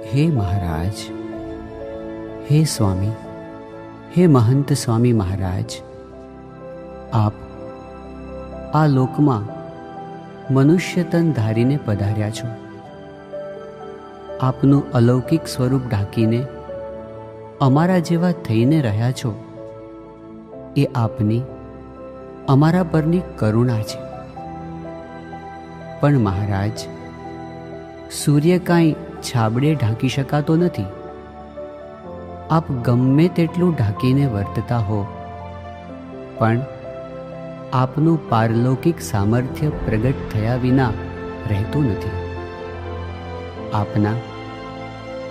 હે મહારાજ, હે સ્વામી, હે મહંત સ્વામી મહારાજ, આપ આ લોકમાં મનુષ્ય તન ધારીને પધાર્યા છો. આપનું અલૌકિક સ્વરૂપ ઢાંકીને અમારા જેવા થઈને રહ્યા છો, એ આપની અમારા પરની કરુણા છે. પણ મહારાજ, સૂર્ય કાંઈ છાબડે ઢાંકી શકાતો નથી. આપ ગમે તેટલું ઢાંકીને વર્તતા હો, પણ આપનું પારલૌકિક સામર્થ્ય પ્રગટ થયા વિના રહેતું નથી. આપના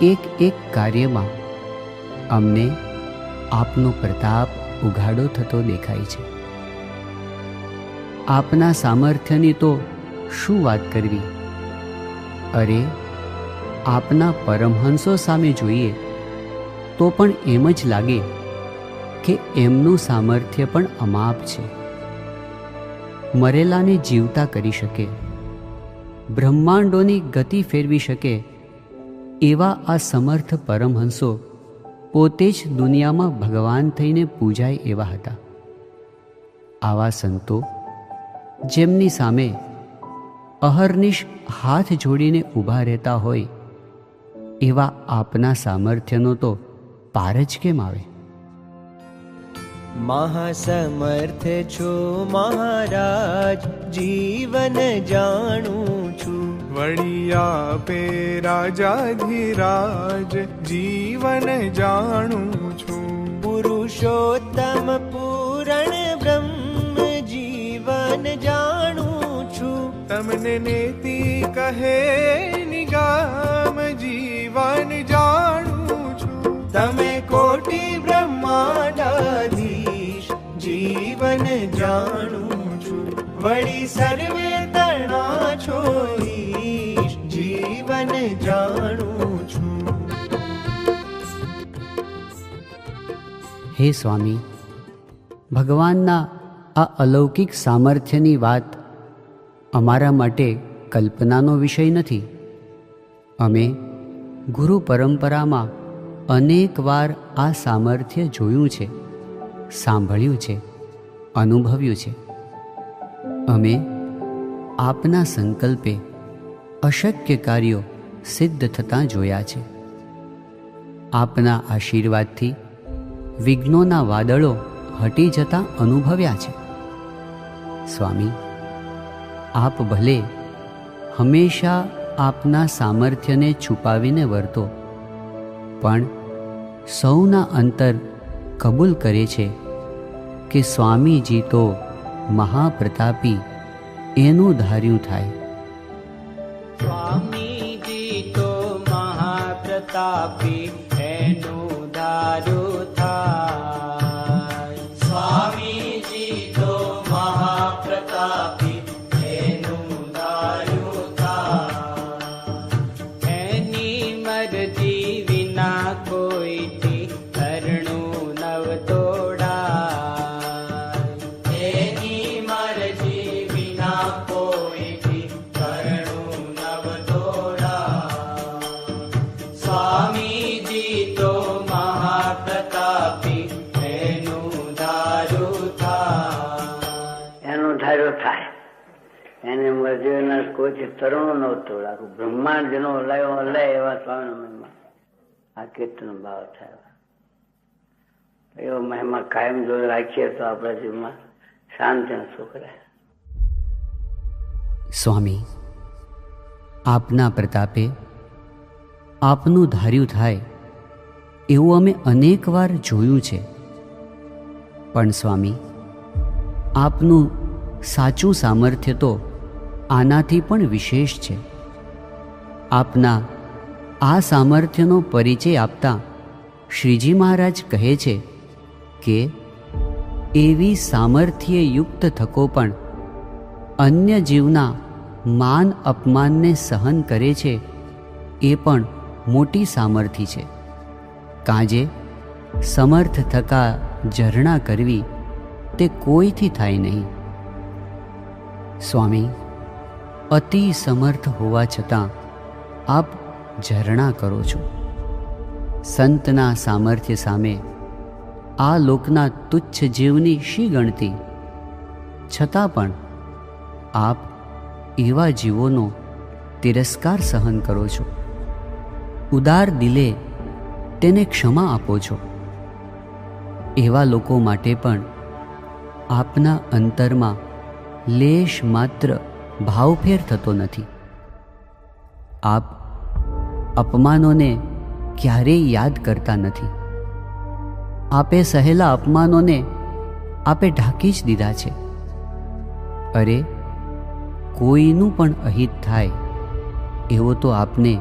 એક એક કાર્યમાં અમને આપનો પ્રતાપ ઉઘાડો થતો દેખાય છે. આપના સામર્થ્યની તો શું વાત કરવી! અરે, આપના પરમહંસો સામે જોઈએ તો પણ એમ જ લાગે કે એમનું સામર્થ્ય પણ અમાપ છે. મરેલાને જીવતા કરી શકે, બ્રહ્માંડોની ગતિ ફેરવી શકે એવા આ સમર્થ પરમહંસો પોતે જ દુનિયામાં ભગવાન થઈને પૂજાય એવા હતા. આવા સંતો જેમની સામે અહર્નિશ હાથ જોડીને ઊભા રહેતા હોય, એવા આપના સામર્થ્યનો તો પાર જ કેમ આવે! મહાસમર્થ છો મહારાજ, જીવન જાણું છું. વળી આપે રાજાધિરાજ, જીવન જાણું છું. પુરુષોત્તમ પૂરણ બ્રહ્મ, જીવન જાણું છું. તમને નેતિ કહે નિગામ, જીવન જાણું છું. તમે કોટી બ્રહ્માંડાધીશ, જીવન જાણું છું. વળી સર્વે તણા છો ઈશ, જીવન જાણું છું. હે સ્વામી, ભગવાનના આ અલૌકિક સામર્થ્યની વાત અમારા માટે કલ્પનાનો વિષય નથી. અમે ગુરુ પરંપરામાં અનેક વાર આ સામર્થ્ય જોયું છે, સાંભળ્યું છે, અનુભવ્યું છે. અમે આપના સંકલ્પે અશક્ય કાર્યો સિદ્ધ થતાં જોયા છે. આપના આશીર્વાદથી વિઘ્નોના વાદળો હટી જતાં અનુભવ્યા છે. સ્વામી, આપ ભલે હંમેશા આપના સામર્થ્યને છુપાવીને વર્તો, પણ સૌના અંતર કબૂલ કરે છે કે સ્વામીજી તો મહાપ્રતાપી, એનું ધાર્યું થાય. સ્વામીજી તો મહાપ્રતાપી, એનું ધાર્યું થાય. સ્વામીજી તો મહાપ્રતાપી, એનું ધાર્યું થાય. એની મરજી વિના કોઈથી કરણું નવ તોડાય. એની મરજી વિના કોઈથી કરણું નવ તોડાય. સ્વામીજી તો મહાપ્રતાપી, એનું ધાર્યું થાય. એનું ધાર્યું થાય. એને મરજીના કોઈથી તરુણ ન તોડાય. બ્રહ્માંડ જેનો હલાયો હલાય એવા સ્વામીના મનમાં આ કીર્તન ભાવ થાય. એવો મહિમા કાયમ જો રાખીએ તો આપણા જીવનમાં શાંતિ અને સુખ રહે. સ્વામી, આપના પ્રતાપે આપનું ધાર્યું થાય એવું અમે અનેક વાર જોયું છે. પણ સ્વામી, આપનું સાચું સામર્થ્ય તો આનાથી પણ વિશેષ છે. આપના આ સામર્થ્યનો પરિચય આપતા શ્રીજી મહારાજ કહે છે કે એવી સામર્થ્યયુક્ત થકો પણ અન્ય જીવના માન અપમાનને સહન કરે છે, એ પણ મોટી સામર્થ્ય છે. કાજે સમર્થ થકા ઝરણા કરવી તે કોઈથી થાય નહીં. સ્વામી, અતિ સમર્થ હોવા છતાં આપ ઝરણા કરો છો. સંતના સામર્થ્ય સામે આ લોકના તુચ્છ જીવની શી ગણતી? છતાં પણ આપ એવા જીવોનો તિરસ્કાર સહન કરો છો. ઉદાર દિલે તેને ક્ષમા આપો છો. એવા લોકો માટે પણ આપના અંતરમાં લેશ માત્ર ભાવફેર થતો નથી. આપ અપમાનોને ક્યારેય યાદ કરતા નથી. આપે સહેલા અપમાનોને આપે ઢાંકી જ દીધા છે. અરે, કોઈનું પણ અહિત થાય એવો તો આપને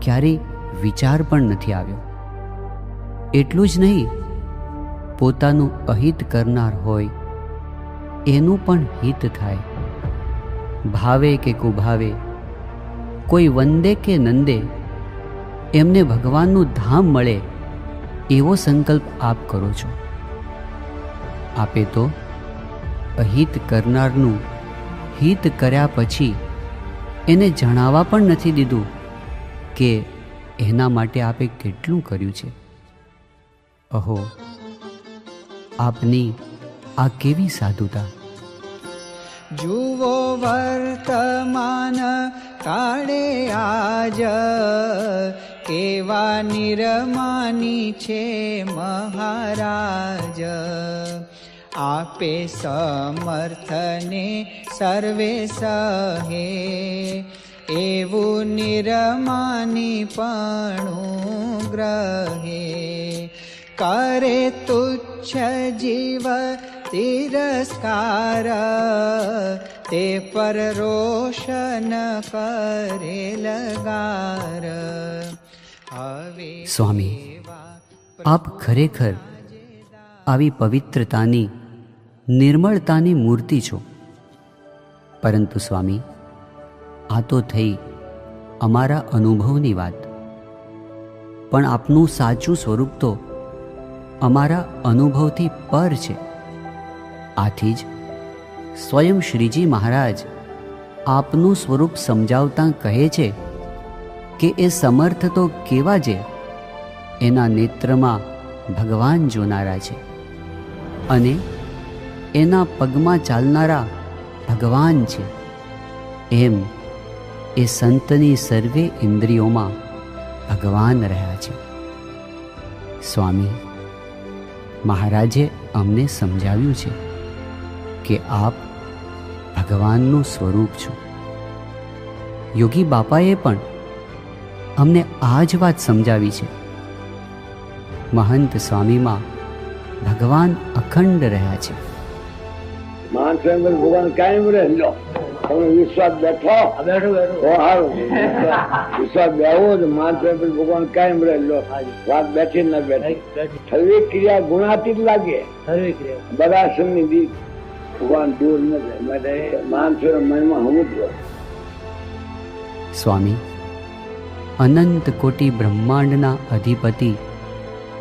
ક્યારેય વિચાર પણ નથી આવ્યો. એટલું જ નહીં, પોતાનું અહિત કરનાર હોય એનું પણ હિત થાય. ભાવે કે કુભાવે, કોઈ વંદે કે નંદે, એમને ભગવાનનું ધામ મળે એવો સંકલ્પ આપ કરો છો. આપે તો અહિત કરનારનું હિત કર્યા પછી એને જણાવવા પણ નથી દીધું કે એના માટે આપે કેટલું કર્યું છે. અહો, આપની આ કેવી સાધુતા! જુઓ વર્તમાન કાળે આજ, કેવા નિરમાની છે મહારાજ. આપે સમર્થને સર્વે સહે, એવું નિરમાની પણું ગ્રહે. કરે તુચ્છ જીવ તિરસ્કાર, તે પર રોશન કરે લગાર. હવે સ્વામી, આપ ખરેખર આવી પવિત્રતાની, નિર્મળતાની મૂર્તિ છો. પરંતુ સ્વામી, આ તો થઈ અમારા અનુભવની વાત, પણ આપનું સાચું સ્વરૂપ તો અમારા અનુભવથી પર છે. આથી જ સ્વયં શ્રીજી મહારાજ આપનું સ્વરૂપ સમજાવતા કહે છે કે એ સમર્થ તો કેવા જે એના નેત્રમાં ભગવાન જોનારા છે, અને એના પગમાં ચાલનારા ભગવાન છે. એમ એ સંતની સર્વે ઇન્દ્રિયોમાં ભગવાન રહ્યા છે. સ્વામી, મહારાજે અમને સમજાવ્યું છે કે આપ ભગવાનનું સ્વરૂપ છો. યોગી બાપાએ પણ અમને આ જ વાત સમજાવી છે. મહંત સ્વામીમાં ભગવાન અખંડ રહ્યા છે. મહાન સ્વયં ભગવાન કાયમ રહે. તમે વિશ્વાસ બેઠો સારું, વિશ્વાસ બેહવો તો મહાન સ્વયં ભગવાન કાયમ રહે. વાત બેઠી ના બેઠી, સર્વે ક્રિયા ગુણાતીત લાગે. બધા સમય ભગવાન દૂર ન જાય. માટે મહાન સ્વયં મનમાં સમજવો. સ્વામી, અનંત કોટી બ્રહ્માંડના અધિપતિ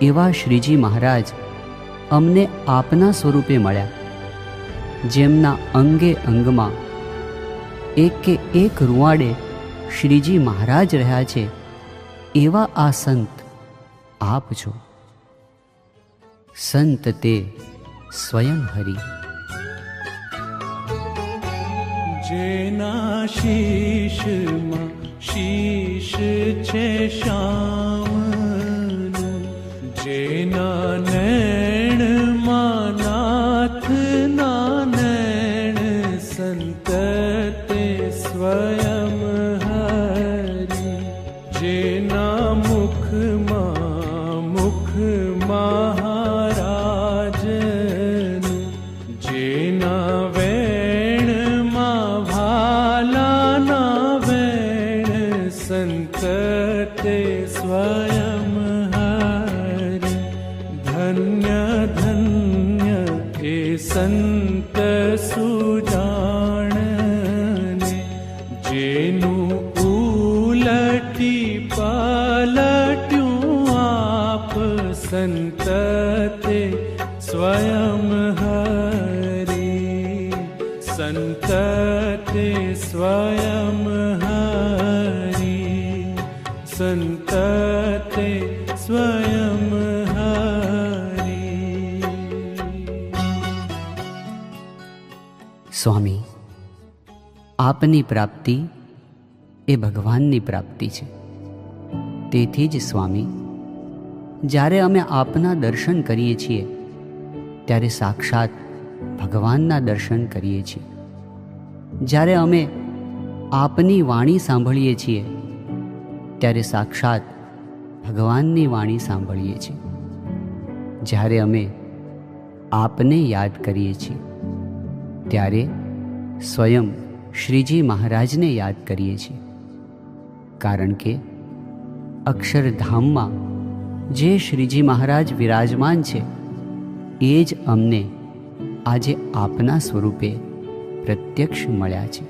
એવા શ્રીજી મહારાજ અમને આપના સ્વરૂપે મળ્યા, જેમના અંગે અંગમાં એક કે એક રૂવાડે શ્રીજી મહારાજ રહ્યા છે. એવા આ સંત આપ છો. સંત તે સ્વયં હરિ. જેના શીશમાં શીશ છે શ્યામનું, જેના નૈણમાં નાથના નૈણ, સંત તે સ્વયં હરિ. જેના મુખમાં મુખ મહારાજનું, જેના વેણમાં ભાલાના વેણ, સંત તે સ્વયં હરિ. ધન્ય ધન્ય એ સંત સુજાણને, જેનું ઉલટી પલટ્યું આપ, સંત તે સ્વયં હરિ. સંત તે સ્વયં હરિ. સંતતે સ્વયં હરી. સ્વામી, આપની પ્રાપ્તિ એ ભગવાનની પ્રાપ્તિ છે. તેથી જ સ્વામી, જ્યારે અમે આપના દર્શન કરીએ છીએ ત્યારે સાક્ષાત ભગવાનના દર્શન કરીએ છીએ. જ્યારે અમે આપની વાણી સાંભળીએ છીએ ત્યારે સાક્ષાત ભગવાનની વાણી સાંભળીએ છીએ. જ્યારે અમે આપને યાદ કરીએ છીએ ત્યારે સ્વયં શ્રીજી મહારાજને યાદ કરીએ છીએ. કારણ કે અક્ષરધામમાં જે શ્રીજી મહારાજ વિરાજમાન છે એ જ અમને આજે આપના સ્વરૂપે પ્રત્યક્ષ મળ્યા છે.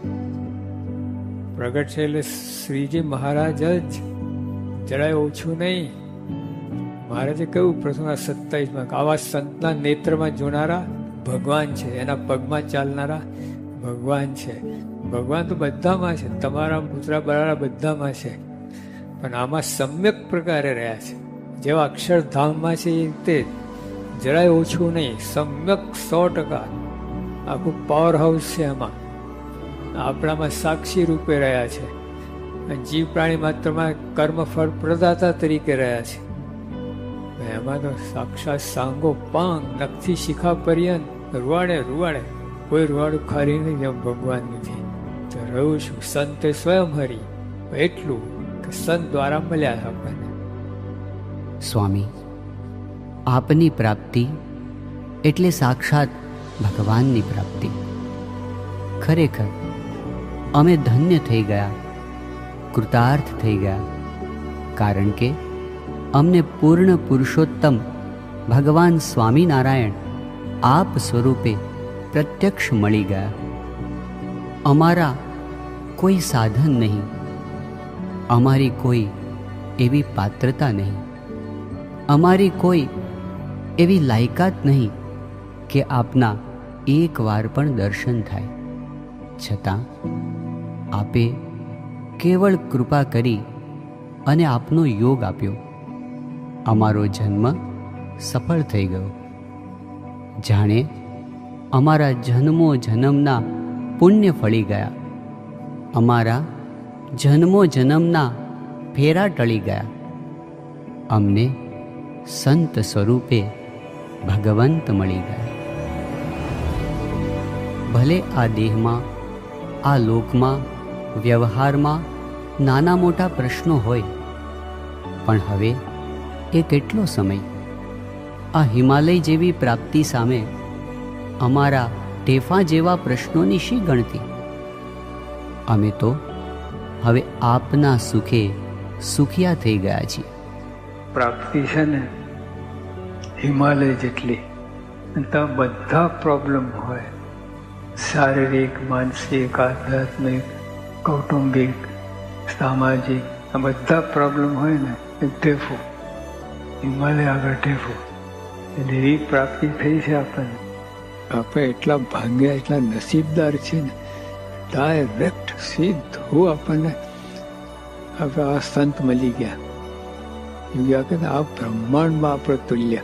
પ્રગટ છે એટલે શ્રીજી મહારાજ જ, જરાય ઓછું નહીં. મહારાજે કહ્યું પ્રથમ 27માં આવા સંતના નેત્રમાં જોનારા ભગવાન છે, એના પગમાં ચાલનારા ભગવાન છે. ભગવાન તો બધામાં છે, તમારા પુતરા બરાડા બધામાં છે, પણ આમાં સમ્યક પ્રકારે રહ્યા છે. જેવા અક્ષરધામમાં છે એ રીતે જરાય ઓછું નહીં, સમ્યક 100%. આખું પાવર હાઉસ છે. એમાં આપણામાં સાક્ષી રૂપે રહ્યા છે. જીવ પ્રાણી માત્રમાં કર્મફળ પ્રદાતા તરીકે રહ્યા છે. એમાં તો સાક્ષાત સાંગો પાંગ નખથી શિખા પર્યંત રૂવાડે કોઈ રૂવાડું ખાલી નહીં જેમ ભગવાન નથી. તો રહું છું સંતે સ્વયં હરી, એટલું કે સંત દ્વારા મળ્યા આપણને. સ્વામી, આપની પ્રાપ્તિ એટલે સાક્ષાત ભગવાનની પ્રાપ્તિ. ખરેખર અમે ધન્ય થઈ ગયા, કૃતાર્થ થઈ ગયા. કારણ કે અમને પૂર્ણ પુરુષોત્તમ ભગવાન સ્વામિનારાયણ આપ સ્વરૂપે પ્રત્યક્ષ મળી ગયા. અમારા કોઈ સાધન નહીં, અમારી કોઈ એવી પાત્રતા નહીં, અમારી કોઈ એવી લાયકાત નહીં કે આપના એકવાર પણ દર્શન થાય. છતાં આપે કેવળ કૃપા કરી અને આપનો યોગ આપ્યો. અમારો જન્મ સફળ થઈ ગયો. જાણે અમારા જન્મો જન્મના પુણ્ય ફળી ગયા, અમારા જન્મો જન્મના ફેરા ટળી ગયા. અમને સંત સ્વરૂપે ભગવંત મળી ગયા. ભલે આ દેહમાં, આ લોકમાં, વ્યવહારમાં નાના મોટા પ્રશ્નો હોય, પણ હવે એ કેટલો સમય? આ હિમાલય જેવી પ્રાપ્તિ સામે અમારા ટેફા જેવા પ્રશ્નોની શી ગણતી? અમે તો હવે આપના સુખે સુખિયા થઈ ગયા છીએ. પ્રાપ્તિ છે ને હિમાલય જેટલી, તો બધા પ્રોબ્લેમ હોય, શારીરિક, માનસિક, આધ્યાત્મિક, કૌટુંબિક, સામાજિક, આ બધા પ્રોબ્લેમ હોય ને એ ટેફો, હિમાલય આગળ ટેફો. એટલે એવી પ્રાપ્તિ થઈ છે આપણને. આપણે એટલા ભાગ્યા, એટલા નસીબદાર છે ને, ડાયરેક્ટ સીધું આપણને આપણે આ સંત મળી ગયા. એવું કે આ બ્રહ્માંડમાં આપણે તુલ્ય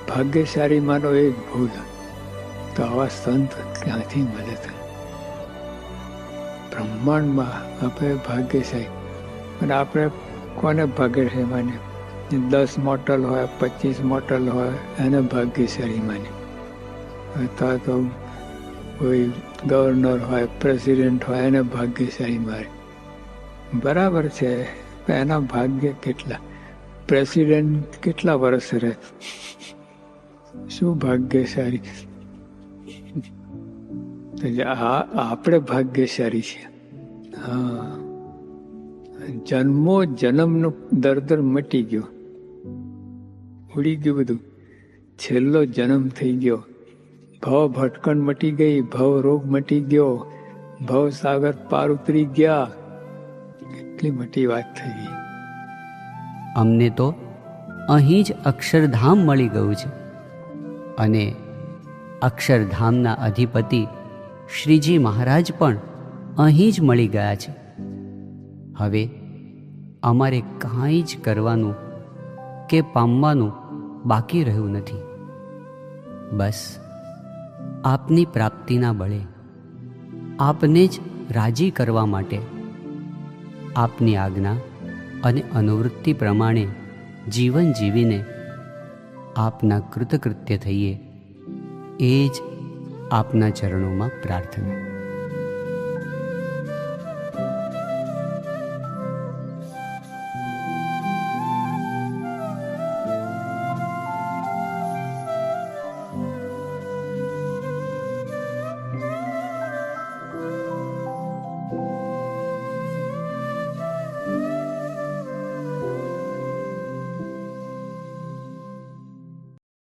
ભાગ્યશાળી માનો એક ભૂલ, તો આવા સંત ક્યાંથી મળે છે? બ્રહ્માંડમાં આપણે ભાગ્યશાળી. અને આપણે કોને ભાગ્યશાળી માને? 10 મોટલ હોય, 25 મોટલ હોય, એને ભાગ્યશાળી માને. અથવા તો કોઈ ગવર્નર હોય, પ્રેસિડેન્ટ હોય, એને ભાગ્યશાળી મારે. બરાબર છે, એના ભાગ્ય કેટલા? પ્રેસિડેન્ટ કેટલા વર્ષ રહે? શું ભાગ્યશાળી? આપણે ભાગ્યશાળી છે. હા, જન્મો જન્મનું દર્દ મટી ગયો, ઉડી ગયું બધું. છેલ્લો જન્મ થઈ ગયો, ભવ ભટકણ મટી ગઈ, ભવ રોગ મટી ગયો, ભવ સાગર પાર ઉતરી ગયા. કેટલી મોટી વાત થઈ ગઈ. અમને તો અહીં જ અક્ષરધામ મળી ગયું છે અને અક્ષરધામના અધિપતિ શ્રીજી મહારાજ પણ અહીં જ મળી ગયા છે. હવે અમારે કાંઈ જ કરવાનું કે પામવાનું બાકી રહ્યું નથી. બસ આપની પ્રાપ્તિના બળે આપને જ રાજી કરવા માટે આપની આજ્ઞા અને અનુવૃત્તિ પ્રમાણે જીવન જીવીને આપના કૃતકૃત્ય થઈએ, એ જ આપના ચરણોમાં પ્રાર્થના.